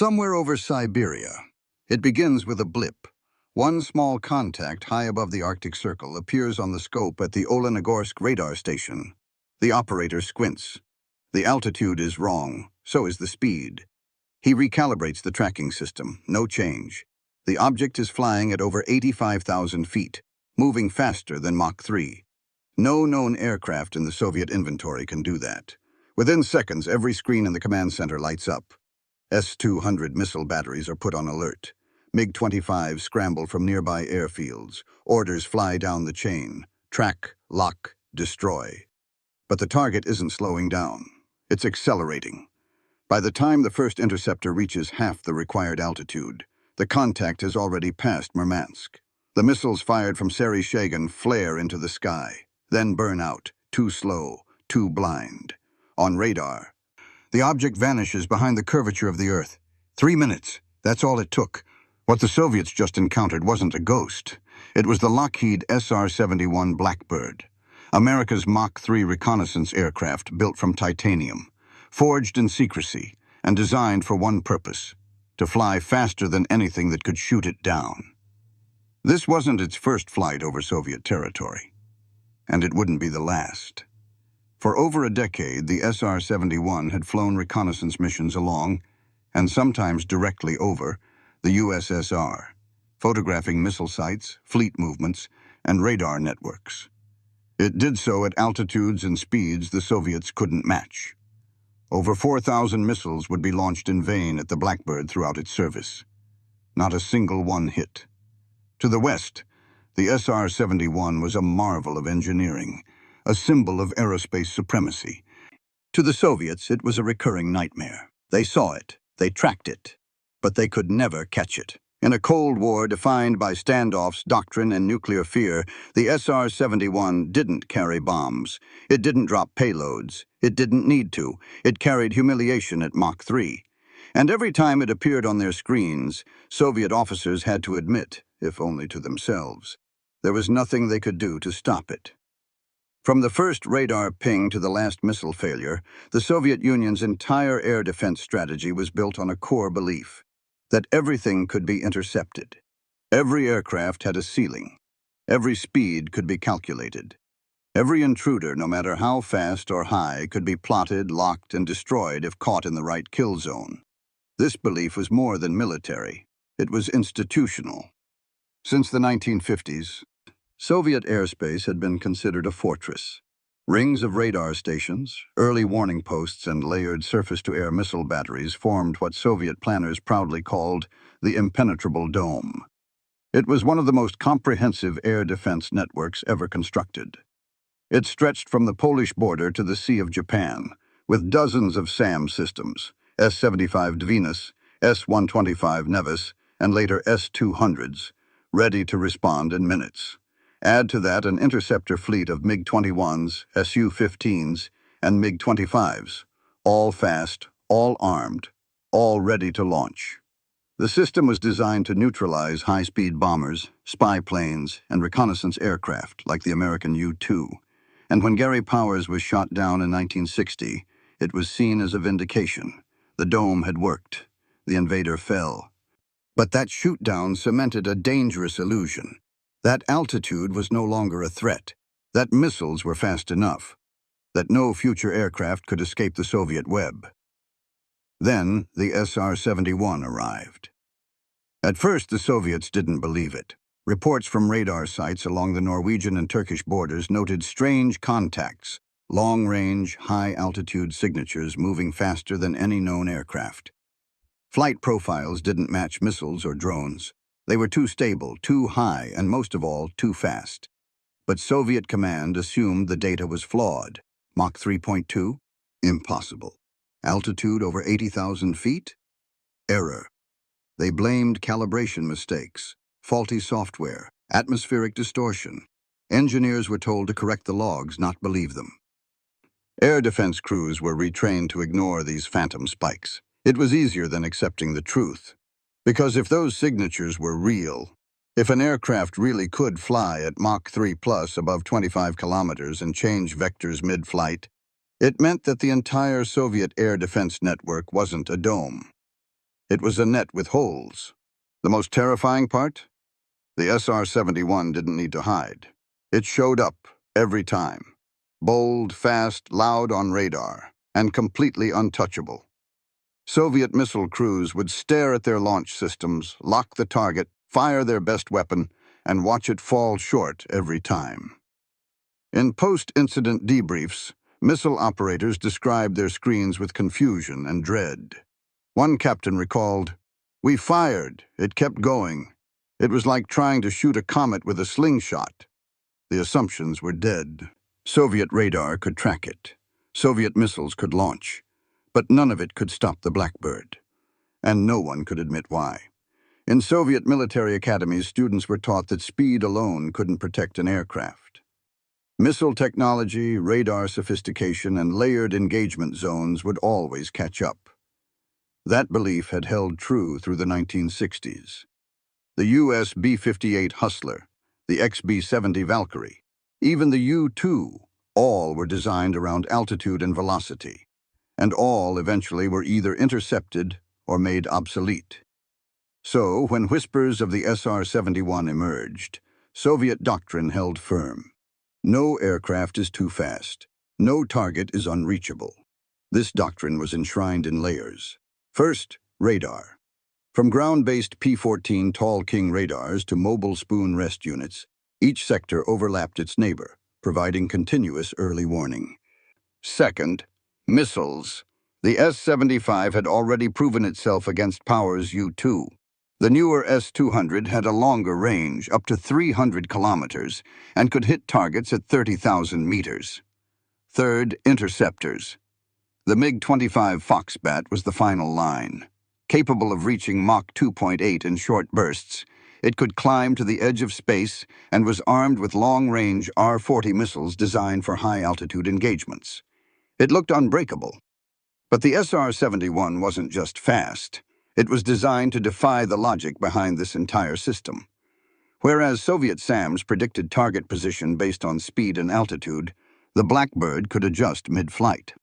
Somewhere over Siberia, it begins with a blip. One small contact high above the Arctic Circle appears on the scope at the Olenogorsk radar station. The operator squints. The altitude is wrong, so is the speed. He recalibrates the tracking system, no change. The object is flying at over 85,000 feet, moving faster than Mach 3. No known aircraft in the Soviet inventory can do that. Within seconds, every screen in the command center lights up. S-200 missile batteries are put on alert. MiG-25 scramble from nearby airfields. Orders fly down the chain. Track, lock, destroy. But the target isn't slowing down. It's accelerating. By the time the first interceptor reaches half the required altitude, the contact has already passed Murmansk. The missiles fired from Sery-Shagan flare into the sky, then burn out, too slow, too blind. On radar, the object vanishes behind the curvature of the Earth. 3 minutes. That's all it took. What the Soviets just encountered wasn't a ghost. It was the Lockheed SR-71 Blackbird, America's Mach 3 reconnaissance aircraft built from titanium, forged in secrecy, and designed for one purpose: to fly faster than anything that could shoot it down. This wasn't its first flight over Soviet territory, and it wouldn't be the last. For over a decade, the SR-71 had flown reconnaissance missions along, and sometimes directly over, the USSR, photographing missile sites, fleet movements, and radar networks. It did so at altitudes and speeds the Soviets couldn't match. Over 4,000 missiles would be launched in vain at the Blackbird throughout its service. Not a single one hit. To the west, the SR-71 was a marvel of engineering, a symbol of aerospace supremacy. To the Soviets, it was a recurring nightmare. They saw it, they tracked it, but they could never catch it. In a Cold War defined by standoffs, doctrine, and nuclear fear, the SR-71 didn't carry bombs. It didn't drop payloads. It didn't need to. It carried humiliation at Mach 3. And every time it appeared on their screens, Soviet officers had to admit, if only to themselves, there was nothing they could do to stop it. From the first radar ping to the last missile failure, the Soviet Union's entire air defense strategy was built on a core belief: that everything could be intercepted. Every aircraft had a ceiling. Every speed could be calculated. Every intruder, no matter how fast or high, could be plotted, locked, and destroyed if caught in the right kill zone. This belief was more than military. It was institutional. Since the 1950s, Soviet airspace had been considered a fortress. Rings of radar stations, early warning posts, and layered surface-to-air missile batteries formed what Soviet planners proudly called the impenetrable dome. It was one of the most comprehensive air defense networks ever constructed. It stretched from the Polish border to the Sea of Japan, with dozens of SAM systems, S-75 Venus, S-125 Nevis, and later S-200s, ready to respond in minutes. Add to that an interceptor fleet of MiG-21s, Su-15s, and MiG-25s, all fast, all armed, all ready to launch. The system was designed to neutralize high-speed bombers, spy planes, and reconnaissance aircraft like the American U-2. And when Gary Powers was shot down in 1960, it was seen as a vindication. The dome had worked. The invader fell. But that shoot-down cemented a dangerous illusion. That altitude was no longer a threat, that missiles were fast enough, that no future aircraft could escape the Soviet web. Then the SR-71 arrived. At first, the Soviets didn't believe it. Reports from radar sites along the Norwegian and Turkish borders noted strange contacts, long-range, high-altitude signatures moving faster than any known aircraft. Flight profiles didn't match missiles or drones. They were too stable, too high, and most of all, too fast. But Soviet command assumed the data was flawed. Mach 3.2? Impossible. Altitude over 80,000 feet? Error. They blamed calibration mistakes, faulty software, atmospheric distortion. Engineers were told to correct the logs, not believe them. Air defense crews were retrained to ignore these phantom spikes. It was easier than accepting the truth. Because if those signatures were real, if an aircraft really could fly at Mach 3 plus above 25 kilometers and change vectors mid-flight, it meant that the entire Soviet air defense network wasn't a dome. It was a net with holes. The most terrifying part? The SR-71 didn't need to hide. It showed up every time. Bold, fast, loud on radar, and completely untouchable. Soviet missile crews would stare at their launch systems, lock the target, fire their best weapon, and watch it fall short every time. In post-incident debriefs, missile operators described their screens with confusion and dread. One captain recalled, "We fired. It kept going. It was like trying to shoot a comet with a slingshot." The assumptions were dead. Soviet radar could track it. Soviet missiles could launch. But none of it could stop the Blackbird. And no one could admit why. In Soviet military academies, students were taught that speed alone couldn't protect an aircraft. Missile technology, radar sophistication, and layered engagement zones would always catch up. That belief had held true through the 1960s. The U.S. B-58 Hustler, the XB-70 Valkyrie, even the U-2, all were designed around altitude and velocity, and all eventually were either intercepted or made obsolete. So, when whispers of the SR-71 emerged, Soviet doctrine held firm. No aircraft is too fast. No target is unreachable. This doctrine was enshrined in layers. First, radar. From ground-based P-14 Tall King radars to mobile spoon rest units, each sector overlapped its neighbor, providing continuous early warning. Second, missiles. The S-75 had already proven itself against Power's U-2. The newer S-200 had a longer range, up to 300 kilometers, and could hit targets at 30,000 meters. Third, interceptors. The MiG-25 Foxbat was the final line. Capable of reaching Mach 2.8 in short bursts, it could climb to the edge of space and was armed with long-range R-40 missiles designed for high-altitude engagements. It looked unbreakable. But the SR-71 wasn't just fast. It was designed to defy the logic behind this entire system. Whereas Soviet SAMs predicted target position based on speed and altitude, the Blackbird could adjust mid-flight.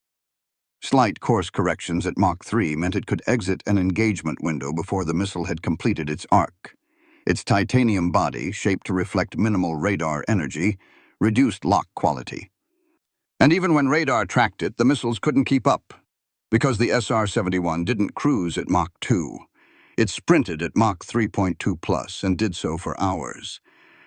Slight course corrections at Mach 3 meant it could exit an engagement window before the missile had completed its arc. Its titanium body, shaped to reflect minimal radar energy, reduced lock quality. And even when radar tracked it, the missiles couldn't keep up, because the SR-71 didn't cruise at Mach 2. It sprinted at Mach 3.2 plus and did so for hours.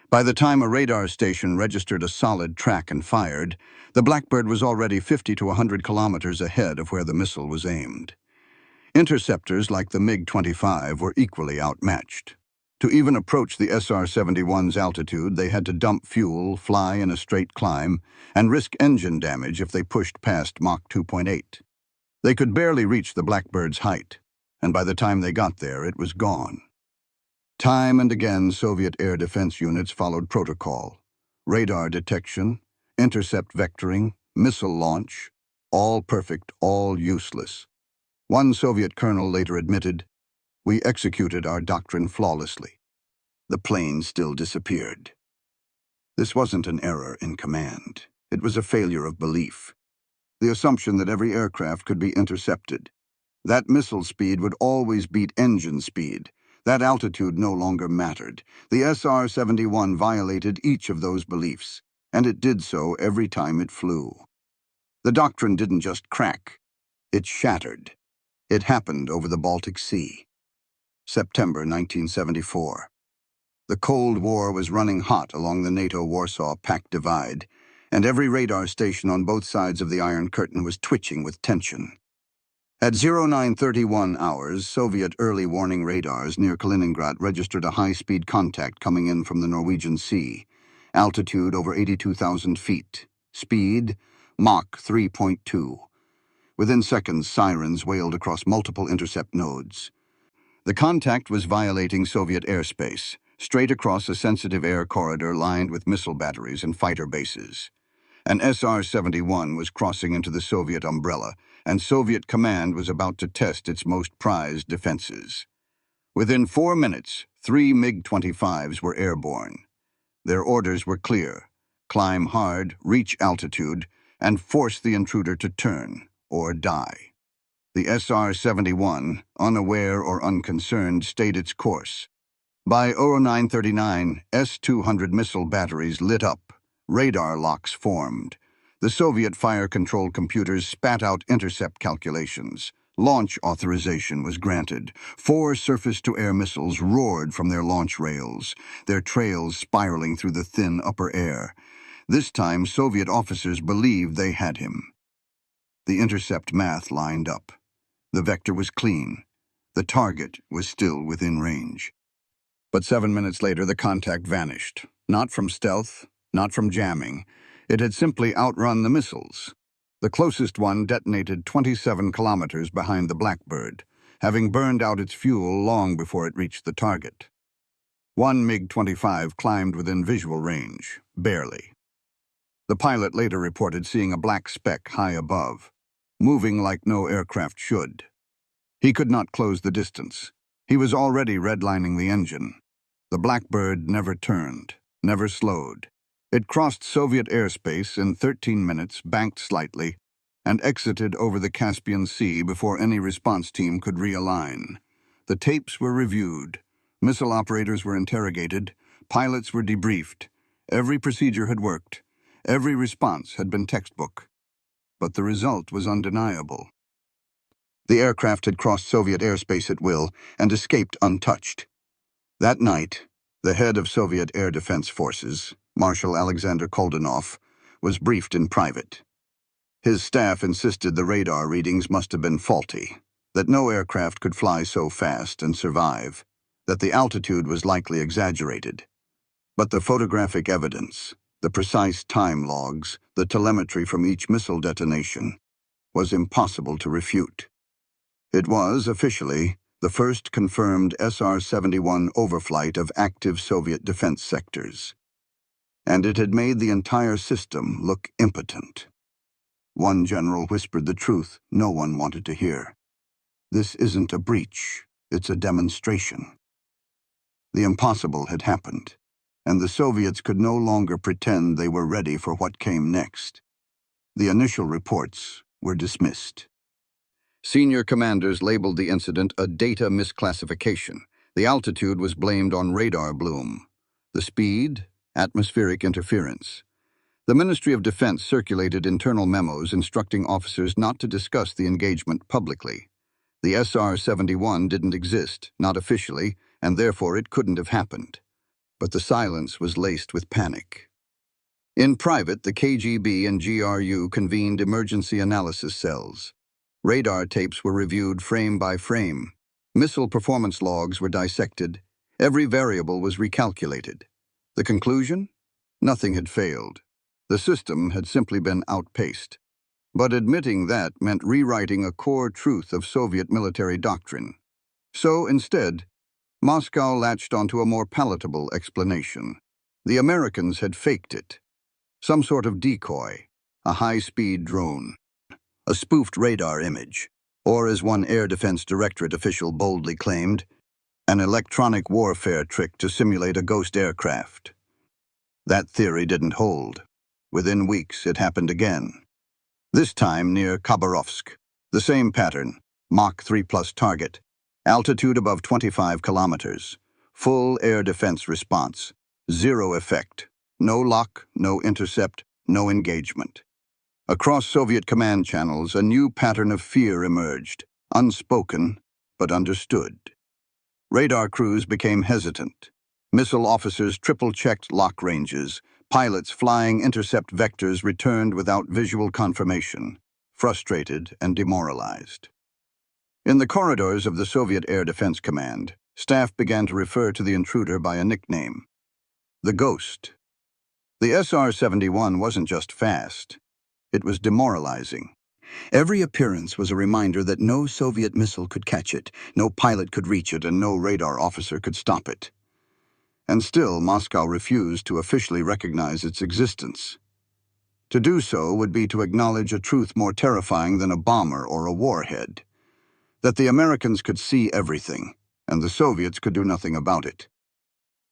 By the time a radar station registered a solid track and fired, the Blackbird was already 50 to 100 kilometers ahead of where the missile was aimed. Interceptors like the MiG-25 were equally outmatched. To even approach the SR-71's altitude, they had to dump fuel, fly in a straight climb, and risk engine damage if they pushed past Mach 2.8. They could barely reach the Blackbird's height, and by the time they got there, it was gone. Time and again, Soviet air defense units followed protocol. Radar detection, intercept vectoring, missile launch, all perfect, all useless. One Soviet colonel later admitted, "We executed our doctrine flawlessly. The plane still disappeared." This wasn't an error in command. It was a failure of belief. The assumption that every aircraft could be intercepted. That missile speed would always beat engine speed. That altitude no longer mattered. The SR-71 violated each of those beliefs, and it did so every time it flew. The doctrine didn't just crack. It shattered. It happened over the Baltic Sea. September 1974. The Cold War was running hot along the NATO-Warsaw Pact divide, and every radar station on both sides of the Iron Curtain was twitching with tension. At 0931 hours, Soviet early warning radars near Kaliningrad registered a high-speed contact coming in from the Norwegian Sea. Altitude over 82,000 feet. Speed, Mach 3.2. Within seconds, sirens wailed across multiple intercept nodes. The contact was violating Soviet airspace, straight across a sensitive air corridor lined with missile batteries and fighter bases. An SR-71 was crossing into the Soviet umbrella, and Soviet command was about to test its most prized defenses. Within 4 minutes, 3 MiG-25s were airborne. Their orders were clear: climb hard, reach altitude, and force the intruder to turn or die. The SR-71, unaware or unconcerned, stayed its course. By 0939, S-200 missile batteries lit up. Radar locks formed. The Soviet fire control computers spat out intercept calculations. Launch authorization was granted. 4 surface-to-air missiles roared from their launch rails, their trails spiraling through the thin upper air. This time, Soviet officers believed they had him. The intercept math lined up. The vector was clean. The target was still within range. But 7 minutes later, the contact vanished. Not from stealth, not from jamming. It had simply outrun the missiles. The closest one detonated 27 kilometers behind the Blackbird, having burned out its fuel long before it reached the target. One MiG-25 climbed within visual range, barely. The pilot later reported seeing a black speck high above, moving like no aircraft should. He could not close the distance. He was already redlining the engine. The Blackbird never turned, never slowed. It crossed Soviet airspace in 13 minutes, banked slightly, and exited over the Caspian Sea before any response team could realign. The tapes were reviewed. Missile operators were interrogated. Pilots were debriefed. Every procedure had worked. Every response had been textbook. But the result was undeniable. The aircraft had crossed Soviet airspace at will and escaped untouched. That night, the head of Soviet Air Defense Forces, Marshal Alexander Koldenov, was briefed in private. His staff insisted the radar readings must have been faulty, that no aircraft could fly so fast and survive, that the altitude was likely exaggerated. But the photographic evidence, the precise time logs, the telemetry from each missile detonation, was impossible to refute. It was, officially, the first confirmed SR-71 overflight of active Soviet defense sectors. And it had made the entire system look impotent. One general whispered the truth no one wanted to hear. This isn't a breach, it's a demonstration. The impossible had happened, and the Soviets could no longer pretend they were ready for what came next. The initial reports were dismissed. Senior commanders labeled the incident a data misclassification. The altitude was blamed on radar bloom. The speed, atmospheric interference. The Ministry of Defense circulated internal memos instructing officers not to discuss the engagement publicly. The SR-71 didn't exist, not officially, and therefore it couldn't have happened. But the silence was laced with panic. In private, the KGB and GRU convened emergency analysis cells. Radar tapes were reviewed frame by frame. Missile performance logs were dissected. Every variable was recalculated. The conclusion? Nothing had failed. The system had simply been outpaced. But admitting that meant rewriting a core truth of Soviet military doctrine. So, instead, Moscow latched onto a more palatable explanation. The Americans had faked it. Some sort of decoy, a high-speed drone, a spoofed radar image, or as one Air Defense Directorate official boldly claimed, an electronic warfare trick to simulate a ghost aircraft. That theory didn't hold. Within weeks, it happened again. This time near Khabarovsk. The same pattern, Mach 3+ target, altitude above 25 kilometers, full air defense response, zero effect, no lock, no intercept, no engagement. Across Soviet command channels, a new pattern of fear emerged, unspoken, but understood. Radar crews became hesitant. Missile officers triple-checked lock ranges. Pilots flying intercept vectors returned without visual confirmation, frustrated and demoralized. In the corridors of the Soviet Air Defense Command, staff began to refer to the intruder by a nickname, the Ghost. The SR-71 wasn't just fast. It was demoralizing. Every appearance was a reminder that no Soviet missile could catch it, no pilot could reach it, and no radar officer could stop it. And still, Moscow refused to officially recognize its existence. To do so would be to acknowledge a truth more terrifying than a bomber or a warhead, that the Americans could see everything, and the Soviets could do nothing about it.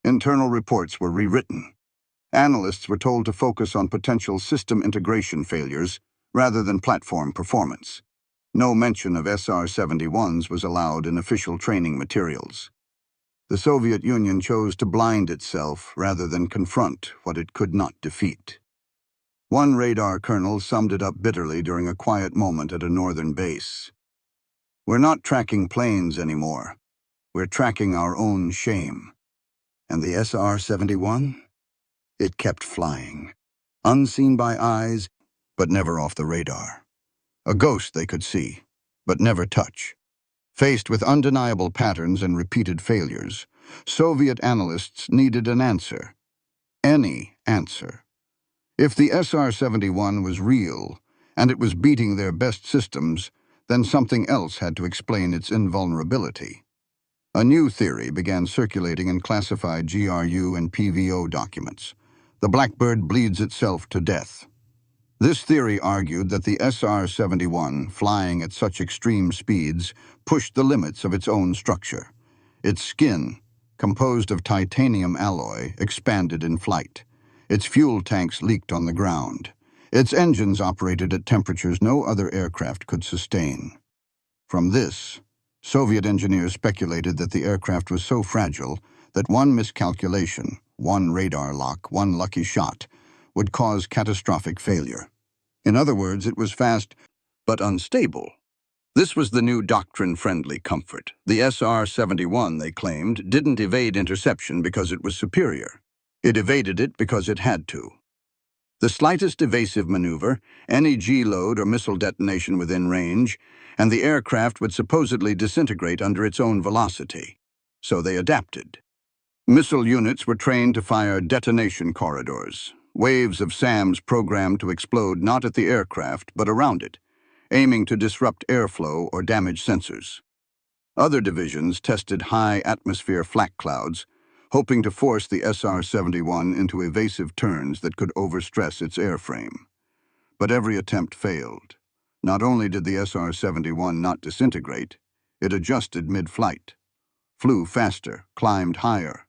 Internal reports were rewritten. Analysts were told to focus on potential system integration failures rather than platform performance. No mention of SR-71s was allowed in official training materials. The Soviet Union chose to blind itself rather than confront what it could not defeat. One radar colonel summed it up bitterly during a quiet moment at a northern base. "We're not tracking planes anymore. We're tracking our own shame." And the SR-71? It kept flying, unseen by eyes, but never off the radar. A ghost they could see, but never touch. Faced with undeniable patterns and repeated failures, Soviet analysts needed an answer. Any answer. If the SR-71 was real, and it was beating their best systems, then something else had to explain its invulnerability. A new theory began circulating in classified GRU and PVO documents. The Blackbird bleeds itself to death. This theory argued that the SR-71, flying at such extreme speeds, pushed the limits of its own structure. Its skin, composed of titanium alloy, expanded in flight. Its fuel tanks leaked on the ground. Its engines operated at temperatures no other aircraft could sustain. From this, Soviet engineers speculated that the aircraft was so fragile that one miscalculation, one radar lock, one lucky shot, would cause catastrophic failure. In other words, it was fast, but unstable. This was the new doctrine-friendly comfort. The SR-71, they claimed, didn't evade interception because it was superior. It evaded it because it had to. The slightest evasive maneuver, any G-load or missile detonation within range, and the aircraft would supposedly disintegrate under its own velocity. So they adapted. Missile units were trained to fire detonation corridors, waves of SAMs programmed to explode not at the aircraft but around it, aiming to disrupt airflow or damage sensors. Other divisions tested high-atmosphere flak clouds, hoping to force the SR-71 into evasive turns that could overstress its airframe. But every attempt failed. Not only did the SR-71 not disintegrate, it adjusted mid-flight, flew faster, climbed higher,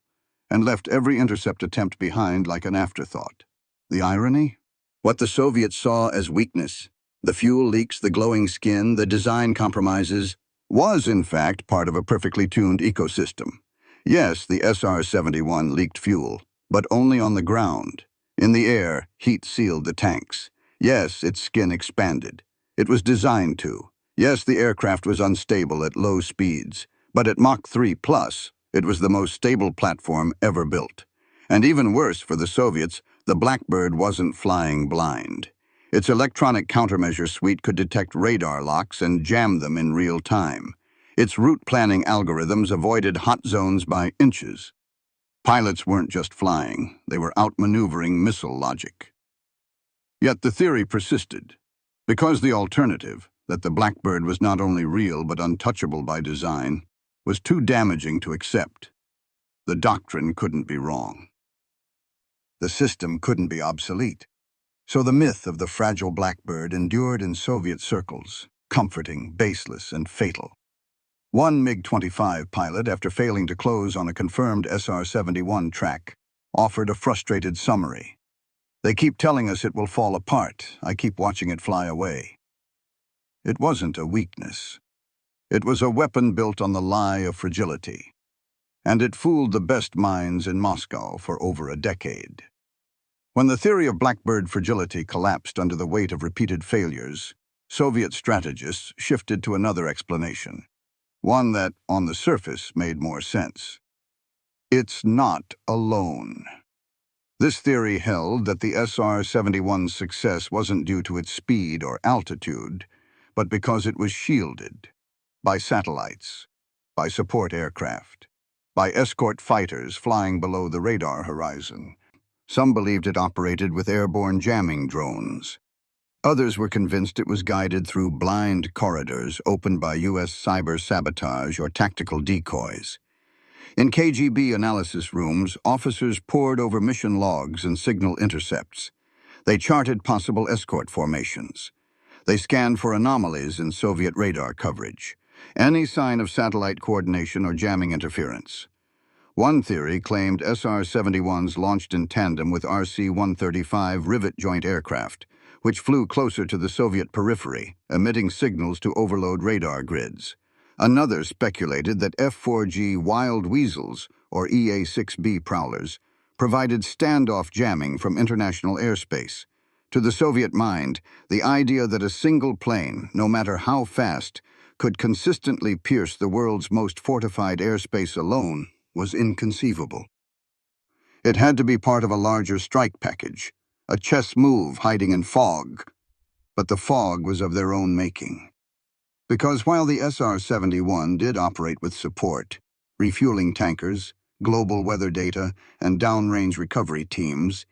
and left every intercept attempt behind like an afterthought. The irony? What the Soviets saw as weakness, the fuel leaks, the glowing skin, the design compromises, was in fact part of a perfectly tuned ecosystem. Yes, the SR-71 leaked fuel, but only on the ground. In the air, heat sealed the tanks. Yes, its skin expanded. It was designed to. Yes, the aircraft was unstable at low speeds, but at Mach 3+, it was the most stable platform ever built. And even worse for the Soviets, the Blackbird wasn't flying blind. Its electronic countermeasure suite could detect radar locks and jam them in real time. Its route planning algorithms avoided hot zones by inches. Pilots weren't just flying, they were outmaneuvering missile logic. Yet the theory persisted, because the alternative, that the Blackbird was not only real but untouchable by design, was too damaging to accept. The doctrine couldn't be wrong. The system couldn't be obsolete. So the myth of the fragile Blackbird endured in Soviet circles, comforting, baseless, and fatal. One MiG-25 pilot, after failing to close on a confirmed SR-71 track, offered a frustrated summary. "They keep telling us it will fall apart. I keep watching it fly away." It wasn't a weakness. It was a weapon built on the lie of fragility. And it fooled the best minds in Moscow for over a decade. When the theory of Blackbird fragility collapsed under the weight of repeated failures, Soviet strategists shifted to another explanation. One that, on the surface, made more sense. It's not alone. This theory held that the SR-71's success wasn't due to its speed or altitude, but because it was shielded by satellites, by support aircraft, by escort fighters flying below the radar horizon. Some believed it operated with airborne jamming drones. Others were convinced it was guided through blind corridors opened by U.S. cyber sabotage or tactical decoys. In KGB analysis rooms, officers pored over mission logs and signal intercepts. They charted possible escort formations. They scanned for anomalies in Soviet radar coverage, any sign of satellite coordination or jamming interference. One theory claimed SR-71s launched in tandem with RC-135 rivet joint aircraft, which flew closer to the Soviet periphery, emitting signals to overload radar grids. Another speculated that F-4G Wild Weasels, or EA-6B prowlers, provided standoff jamming from international airspace. To the Soviet mind, the idea that a single plane, no matter how fast, could consistently pierce the world's most fortified airspace alone was inconceivable. It had to be part of a larger strike package, a chess move hiding in fog. But the fog was of their own making. Because while the SR-71 did operate with support, refueling tankers, global weather data, and downrange recovery teams,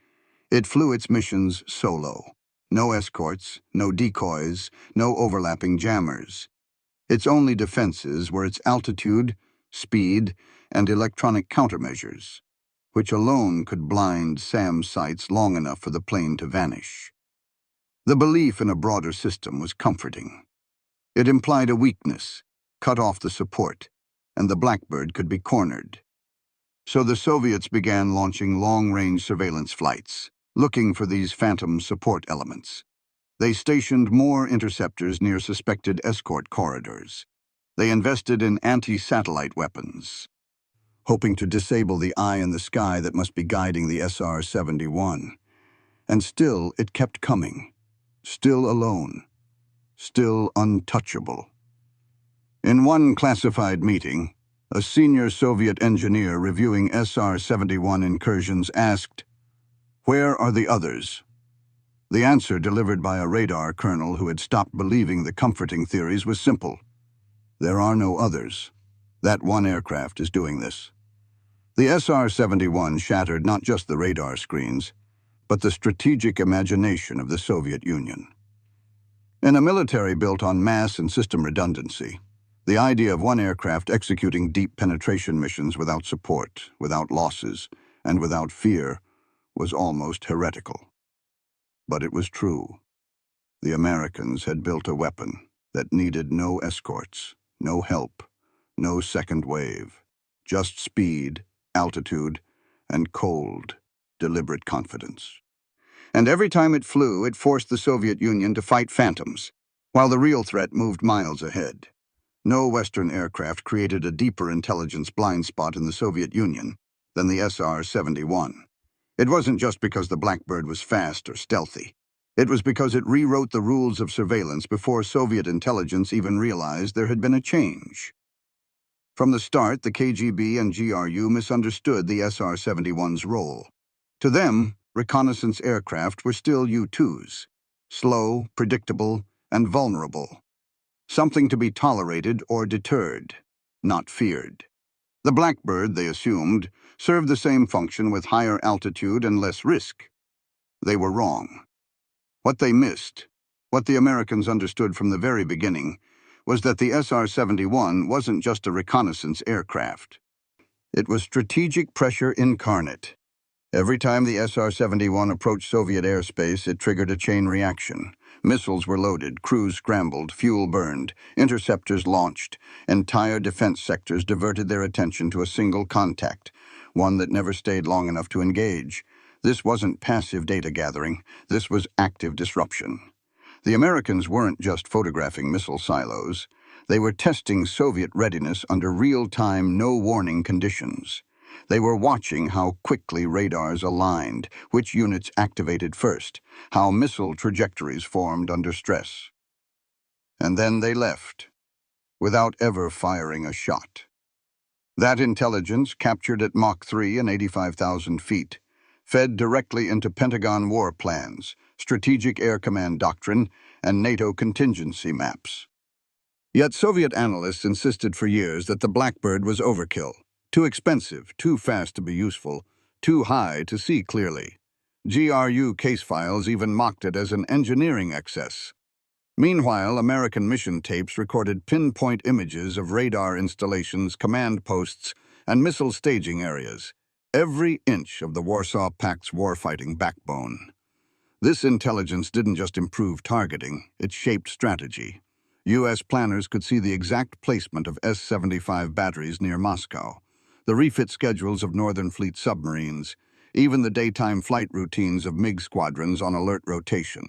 it flew its missions solo. No escorts, no decoys, no overlapping jammers. Its only defenses were its altitude, speed, and electronic countermeasures, which alone could blind SAM sights long enough for the plane to vanish. The belief in a broader system was comforting. It implied a weakness, cut off the support, and the Blackbird could be cornered. So the Soviets began launching long-range surveillance flights, looking for these phantom support elements. They stationed more interceptors near suspected escort corridors. They invested in anti-satellite weapons, hoping to disable the eye in the sky that must be guiding the SR-71. And still it kept coming, still alone, still untouchable. In one classified meeting, a senior Soviet engineer reviewing SR-71 incursions asked, "Where are the others?" The answer, delivered by a radar colonel who had stopped believing the comforting theories, was simple. There are no others. That one aircraft is doing this. The SR-71 shattered not just the radar screens, but the strategic imagination of the Soviet Union. In a military built on mass and system redundancy, the idea of one aircraft executing deep penetration missions without support, without losses, and without fear was almost heretical. But it was true. The Americans had built a weapon that needed no escorts, no help, no second wave, just speed, altitude, and cold, deliberate confidence. And every time it flew, it forced the Soviet Union to fight phantoms, while the real threat moved miles ahead. No Western aircraft created a deeper intelligence blind spot in the Soviet Union than the SR-71. It wasn't just because the Blackbird was fast or stealthy. It was because it rewrote the rules of surveillance before Soviet intelligence even realized there had been a change. From the start, the KGB and GRU misunderstood the SR-71's role. To them, reconnaissance aircraft were still U-2s, slow, predictable, and vulnerable. Something to be tolerated or deterred, not feared. The Blackbird, they assumed, served the same function with higher altitude and less risk. They were wrong. What they missed, what the Americans understood from the very beginning, was that the SR-71 wasn't just a reconnaissance aircraft. It was strategic pressure incarnate. Every time the SR-71 approached Soviet airspace, it triggered a chain reaction. Missiles were loaded, crews scrambled, fuel burned, interceptors launched. Entire defense sectors diverted their attention to a single contact, one that never stayed long enough to engage. This wasn't passive data gathering. This was active disruption. The Americans weren't just photographing missile silos. They were testing Soviet readiness under real-time, no-warning conditions. They were watching how quickly radars aligned, which units activated first, how missile trajectories formed under stress. And then they left, without ever firing a shot. That intelligence, captured at Mach 3 and 85,000 feet, fed directly into Pentagon war plans, Strategic Air Command doctrine, and NATO contingency maps. Yet Soviet analysts insisted for years that the Blackbird was overkill. Too expensive, too fast to be useful, too high to see clearly. GRU case files even mocked it as an engineering excess. Meanwhile, American mission tapes recorded pinpoint images of radar installations, command posts, and missile staging areas, every inch of the Warsaw Pact's warfighting backbone. This intelligence didn't just improve targeting, it shaped strategy. U.S. planners could see the exact placement of S-75 batteries near Moscow, the refit schedules of Northern Fleet submarines, even the daytime flight routines of MiG squadrons on alert rotation.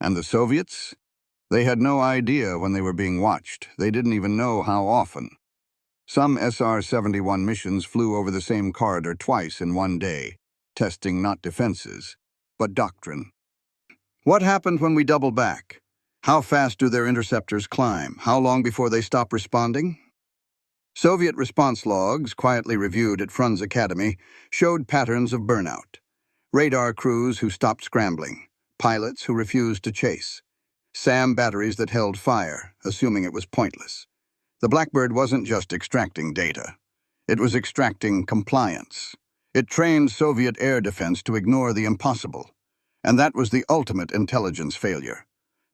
And the Soviets? They had no idea when they were being watched. They didn't even know how often. Some SR-71 missions flew over the same corridor twice in one day, testing not defenses, but doctrine. What happened when we double back? How fast do their interceptors climb? How long before they stop responding? Soviet response logs, quietly reviewed at Frunze Academy, showed patterns of burnout. Radar crews who stopped scrambling, pilots who refused to chase, SAM batteries that held fire, assuming it was pointless. The Blackbird wasn't just extracting data. It was extracting compliance. It trained Soviet air defense to ignore the impossible. And that was the ultimate intelligence failure.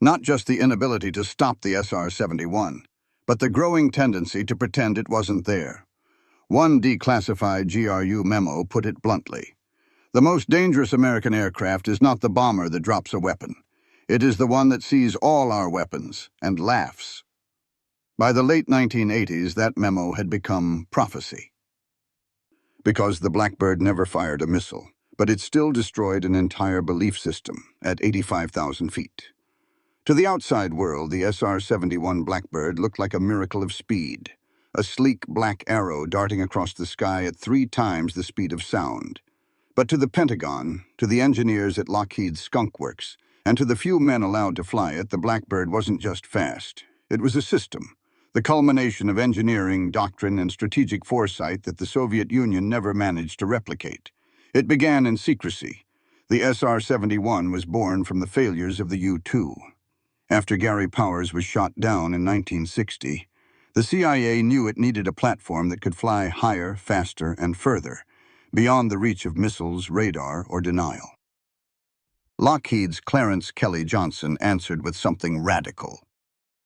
Not just the inability to stop the SR-71, but the growing tendency to pretend it wasn't there. One declassified GRU memo put it bluntly. The most dangerous American aircraft is not the bomber that drops a weapon. It is the one that sees all our weapons and laughs. By the late 1980s, that memo had become prophecy. Because the Blackbird never fired a missile, but it still destroyed an entire belief system at 85,000 feet. To the outside world, the SR-71 Blackbird looked like a miracle of speed, a sleek black arrow darting across the sky at 3 times the speed of sound. But to the Pentagon, to the engineers at Lockheed's Skunk Works, and to the few men allowed to fly it, the Blackbird wasn't just fast. It was a system, the culmination of engineering, doctrine, and strategic foresight that the Soviet Union never managed to replicate. It began in secrecy. The SR-71 was born from the failures of the U-2. After Gary Powers was shot down in 1960, the CIA knew it needed a platform that could fly higher, faster, and further, beyond the reach of missiles, radar, or denial. Lockheed's Clarence Kelly Johnson answered with something radical.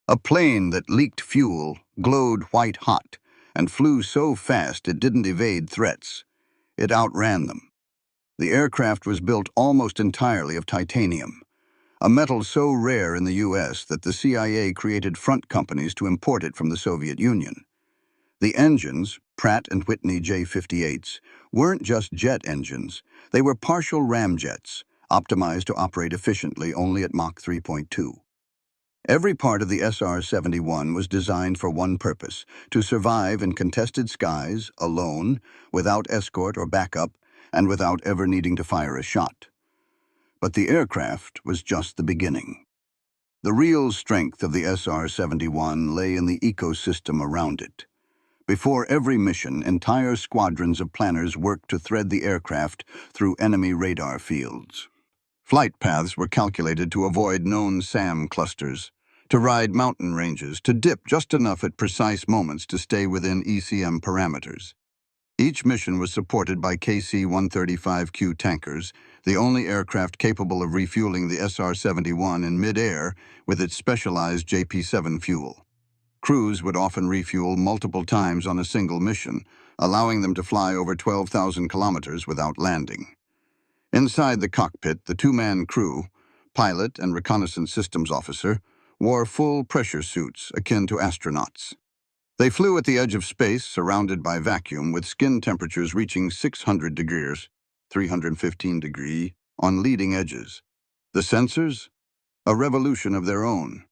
A plane that leaked fuel, glowed white-hot, and flew so fast it didn't evade threats. It outran them. The aircraft was built almost entirely of titanium, a metal so rare in the U.S. that the CIA created front companies to import it from the Soviet Union. The engines, Pratt & Whitney J-58s, weren't just jet engines. They were partial ramjets, optimized to operate efficiently only at Mach 3.2. Every part of the SR-71 was designed for one purpose: to survive in contested skies, alone, without escort or backup, and without ever needing to fire a shot. But the aircraft was just the beginning. The real strength of the SR-71 lay in the ecosystem around it. Before every mission, entire squadrons of planners worked to thread the aircraft through enemy radar fields. Flight paths were calculated to avoid known SAM clusters, to ride mountain ranges, to dip just enough at precise moments to stay within ECM parameters. Each mission was supported by KC-135Q tankers, the only aircraft capable of refueling the SR-71 in mid-air with its specialized JP-7 fuel. Crews would often refuel multiple times on a single mission, allowing them to fly over 12,000 kilometers without landing. Inside the cockpit, the 2-man crew, pilot and reconnaissance systems officer, wore full pressure suits akin to astronauts. They flew at the edge of space, surrounded by vacuum, with skin temperatures reaching 600 degrees, 315 degrees, on leading edges. The sensors? A revolution of their own.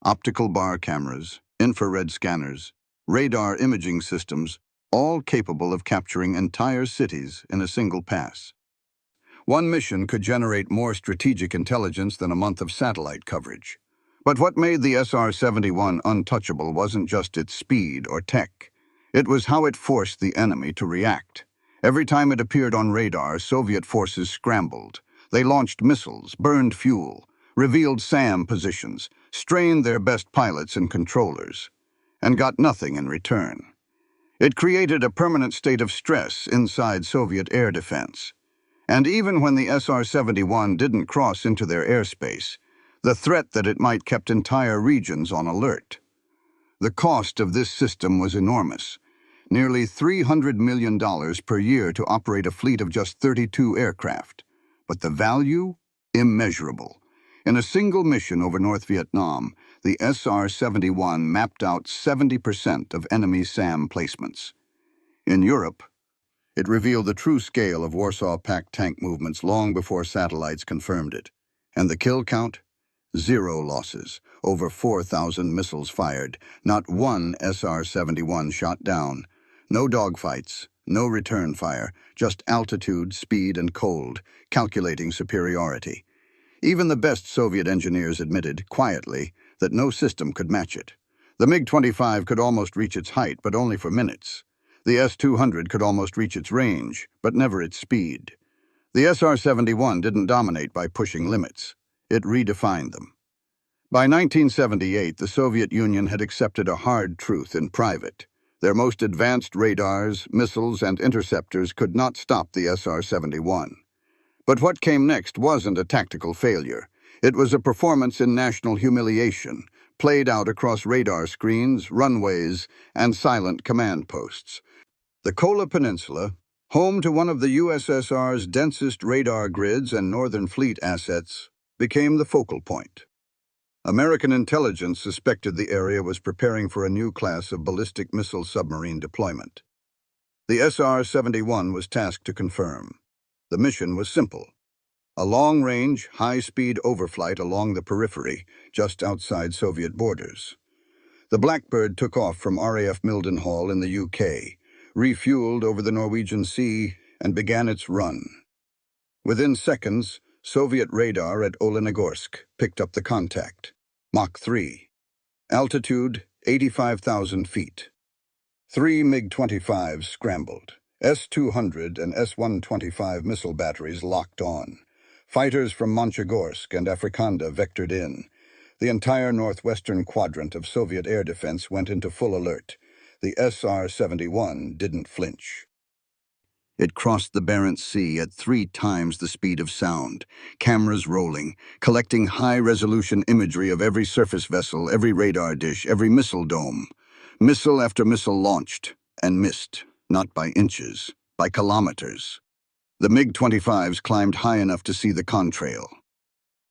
Optical bar cameras, infrared scanners, radar imaging systems, all capable of capturing entire cities in a single pass. One mission could generate more strategic intelligence than a month of satellite coverage. But what made the SR-71 untouchable wasn't just its speed or tech. It was how it forced the enemy to react. Every time it appeared on radar, Soviet forces scrambled. They launched missiles, burned fuel, revealed SAM positions, strained their best pilots and controllers, and got nothing in return. It created a permanent state of stress inside Soviet air defense. And even when the SR-71 didn't cross into their airspace, the threat that it might kept entire regions on alert. The cost of this system was enormous, nearly $300 million per year to operate a fleet of just 32 aircraft. But the value? Immeasurable. In a single mission over North Vietnam, the SR-71 mapped out 70% of enemy SAM placements. In Europe, it revealed the true scale of Warsaw Pact tank movements long before satellites confirmed it. And the kill count? Zero losses, over 4,000 missiles fired, not one SR-71 shot down. No dogfights, no return fire, just altitude, speed, and cold, calculating superiority. Even the best Soviet engineers admitted, quietly, that no system could match it. The MiG-25 could almost reach its height, but only for minutes. The S-200 could almost reach its range, but never its speed. The SR-71 didn't dominate by pushing limits. It redefined them. By 1978, the Soviet Union had accepted a hard truth in private. Their most advanced radars, missiles, and interceptors could not stop the SR-71. But what came next wasn't a tactical failure. It was a performance in national humiliation, played out across radar screens, runways, and silent command posts. The Kola Peninsula, home to one of the USSR's densest radar grids and Northern Fleet assets, became the focal point. American intelligence suspected the area was preparing for a new class of ballistic missile submarine deployment. The SR-71 was tasked to confirm. The mission was simple: a long-range, high-speed overflight along the periphery, just outside Soviet borders. The Blackbird took off from RAF Mildenhall in the UK, refueled over the Norwegian Sea, and began its run. Within seconds, Soviet radar at Olenogorsk picked up the contact. Mach 3. Altitude, 85,000 feet. 3 MiG-25s scrambled. S-200 and S-125 missile batteries locked on. Fighters from Monchegorsk and Afrikanda vectored in. The entire northwestern quadrant of Soviet air defense went into full alert. The SR-71 didn't flinch. It crossed the Barents Sea at 3 times the speed of sound, cameras rolling, collecting high-resolution imagery of every surface vessel, every radar dish, every missile dome. Missile after missile launched, and missed, not by inches, by kilometers. The MiG-25s climbed high enough to see the contrail.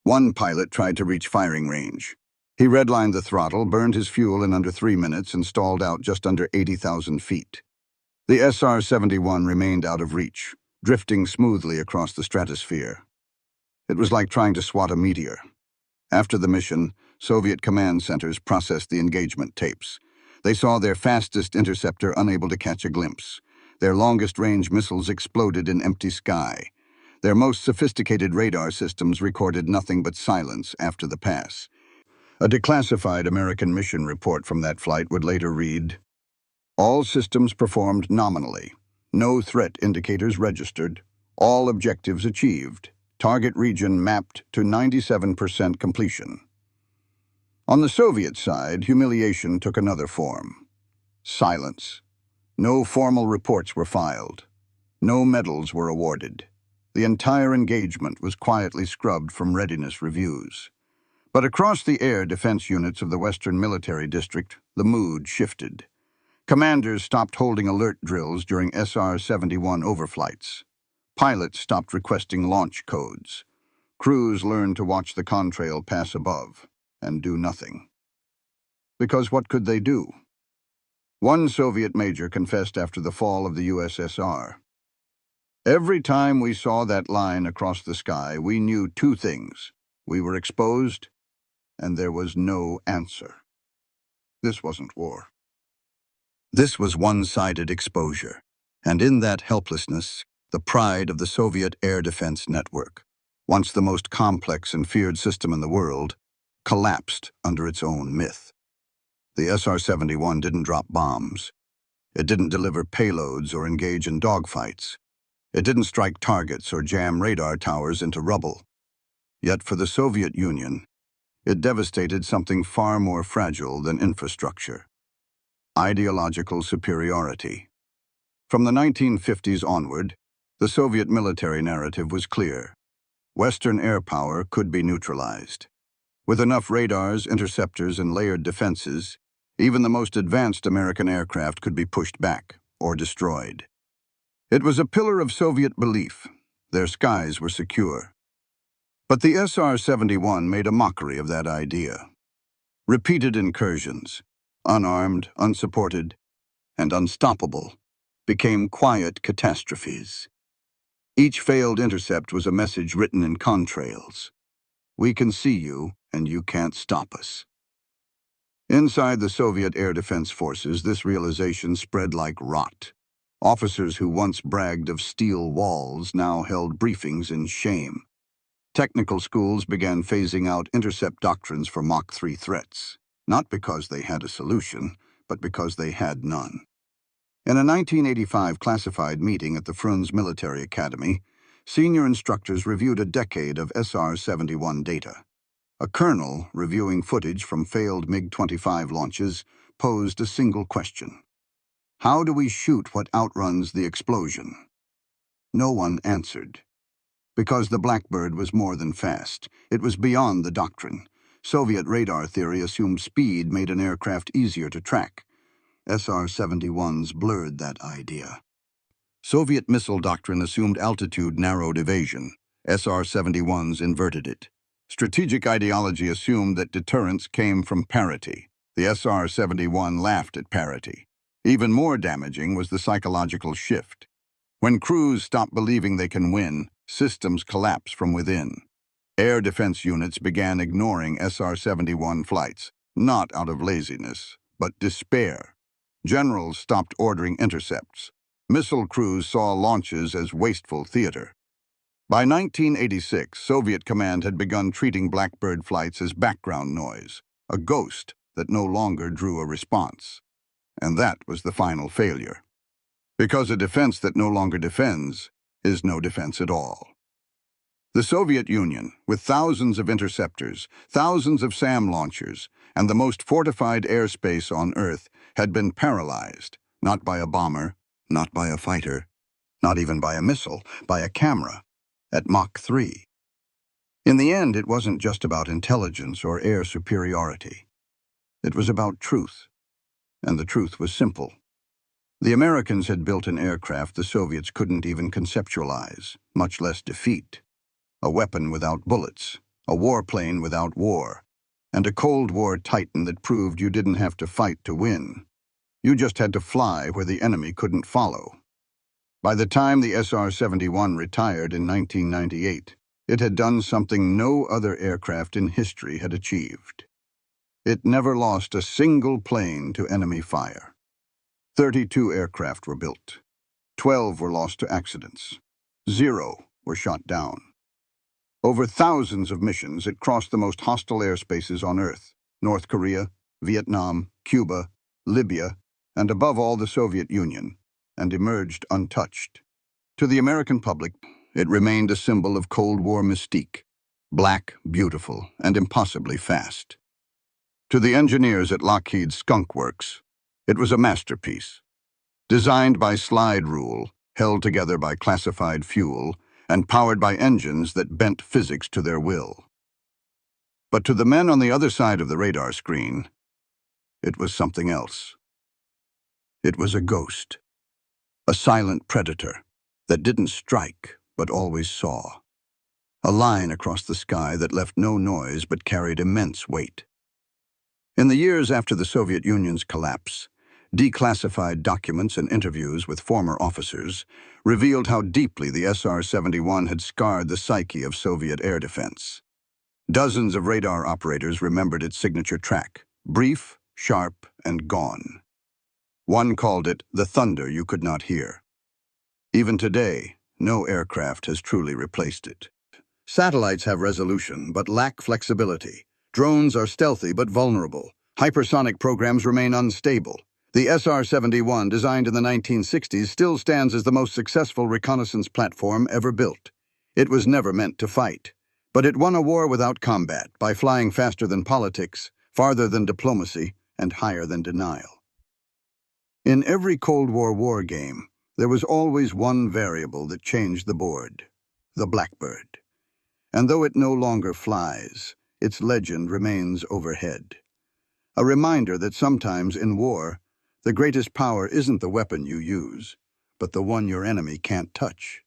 One pilot tried to reach firing range. He redlined the throttle, burned his fuel in under 3 minutes, and stalled out just under 80,000 feet. The SR-71 remained out of reach, drifting smoothly across the stratosphere. It was like trying to swat a meteor. After the mission, Soviet command centers processed the engagement tapes. They saw their fastest interceptor unable to catch a glimpse. Their longest-range missiles exploded in empty sky. Their most sophisticated radar systems recorded nothing but silence after the pass. A declassified American mission report from that flight would later read, "All systems performed nominally. No threat indicators registered. All objectives achieved. Target region mapped to 97% completion." On the Soviet side, humiliation took another form. Silence. No formal reports were filed. No medals were awarded. The entire engagement was quietly scrubbed from readiness reviews. But across the air defense units of the Western Military District, the mood shifted. Commanders stopped holding alert drills during SR-71 overflights. Pilots stopped requesting launch codes. Crews learned to watch the contrail pass above and do nothing. Because what could they do? One Soviet major confessed after the fall of the USSR. "Every time we saw that line across the sky, we knew 2 things. We were exposed, and there was no answer." This wasn't war. This was one-sided exposure, and in that helplessness, the pride of the Soviet air defense network, once the most complex and feared system in the world, collapsed under its own myth. The SR-71 didn't drop bombs. It didn't deliver payloads or engage in dogfights. It didn't strike targets or jam radar towers into rubble. Yet for the Soviet Union, it devastated something far more fragile than infrastructure: ideological superiority. From the 1950s onward, the Soviet military narrative was clear. Western air power could be neutralized. With enough radars, interceptors, and layered defenses, even the most advanced American aircraft could be pushed back or destroyed. It was a pillar of Soviet belief. Their skies were secure. But the SR-71 made a mockery of that idea. Repeated incursions, unarmed, unsupported, and unstoppable, became quiet catastrophes. Each failed intercept was a message written in contrails. We can see you, and you can't stop us. Inside the Soviet air defense forces, this realization spread like rot. Officers who once bragged of steel walls now held briefings in shame. Technical schools began phasing out intercept doctrines for Mach 3 threats, not because they had a solution, but because they had none. In a 1985 classified meeting at the Frunze Military Academy, senior instructors reviewed a decade of SR-71 data. A colonel, reviewing footage from failed MiG-25 launches, posed a single question. How do we shoot what outruns the explosion? No one answered. Because the Blackbird was more than fast. It was beyond the doctrine. Soviet radar theory assumed speed made an aircraft easier to track. SR-71s blurred that idea. Soviet missile doctrine assumed altitude narrowed evasion. SR-71s inverted it. Strategic ideology assumed that deterrence came from parity. The SR-71 laughed at parity. Even more damaging was the psychological shift. When crews stop believing they can win, systems collapse from within. Air defense units began ignoring SR-71 flights, not out of laziness, but despair. Generals stopped ordering intercepts. Missile crews saw launches as wasteful theater. By 1986, Soviet command had begun treating Blackbird flights as background noise, a ghost that no longer drew a response. And that was the final failure. Because a defense that no longer defends is no defense at all. The Soviet Union, with thousands of interceptors, thousands of SAM launchers, and the most fortified airspace on Earth, had been paralyzed, not by a bomber, not by a fighter, not even by a missile, by a camera, at Mach 3. In the end, it wasn't just about intelligence or air superiority. It was about truth, and the truth was simple. The Americans had built an aircraft the Soviets couldn't even conceptualize, much less defeat. A weapon without bullets, a warplane without war, and a Cold War titan that proved you didn't have to fight to win. You just had to fly where the enemy couldn't follow. By the time the SR-71 retired in 1998, it had done something no other aircraft in history had achieved. It never lost a single plane to enemy fire. 32 aircraft were built. 12 were lost to accidents. 0 were shot down. Over thousands of missions, it crossed the most hostile airspaces on Earth: North Korea, Vietnam, Cuba, Libya, and above all the Soviet Union, and emerged untouched. To the American public, it remained a symbol of Cold War mystique: black, beautiful, and impossibly fast. To the engineers at Lockheed's Skunk Works, it was a masterpiece. Designed by slide rule, held together by classified fuel, and powered by engines that bent physics to their will. But to the men on the other side of the radar screen, it was something else. It was a ghost, a silent predator that didn't strike but always saw. A line across the sky that left no noise but carried immense weight. In the years after the Soviet Union's collapse, declassified documents and interviews with former officers revealed how deeply the SR-71 had scarred the psyche of Soviet air defense. Dozens of radar operators remembered its signature track: brief, sharp, and gone. One called it the thunder you could not hear. Even today, no aircraft has truly replaced it. Satellites have resolution but lack flexibility. Drones are stealthy but vulnerable. Hypersonic programs remain unstable. The SR-71, designed in the 1960s, still stands as the most successful reconnaissance platform ever built. It was never meant to fight, but it won a war without combat by flying faster than politics, farther than diplomacy, and higher than denial. In every Cold War war game, there was always one variable that changed the board: the Blackbird. And though it no longer flies, its legend remains overhead. A reminder that sometimes in war, the greatest power isn't the weapon you use, but the one your enemy can't touch.